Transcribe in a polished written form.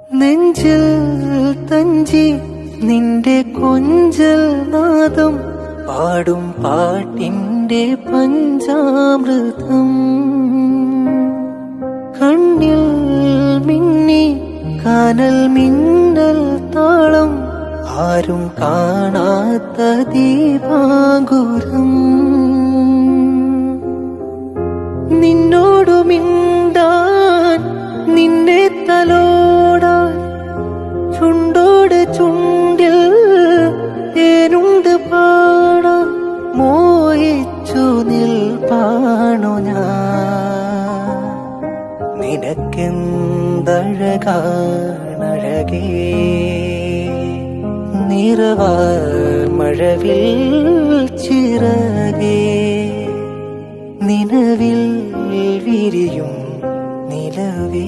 നെഞ്ചിൽ തഞ്ചി നിന്റെ കൊഞ്ചൽ നാദം പാടും പാട്ടിന്റെ പഞ്ചാമൃതം. കണ്ണിൽ മിന്നി കാനൽ മിന്നൽ താളം ആരും കാണാത്ത ദീപാങ്കുരം. നിന്നോടു മിണ്ടാൻ നിന്നെ തലോടാൻ ചുണ്ടോട് ചുണ്ടിൽ തേനുണ്ട് പാടാൻ മോഹിച്ചു നിൽപ്പാണു ഞാൻ. നിനക്കെന്തഴകാണഴകേ നിറവാർ മഴവിൽ ചിറകേ നിലവിൽ വിരിയും നിലവേ.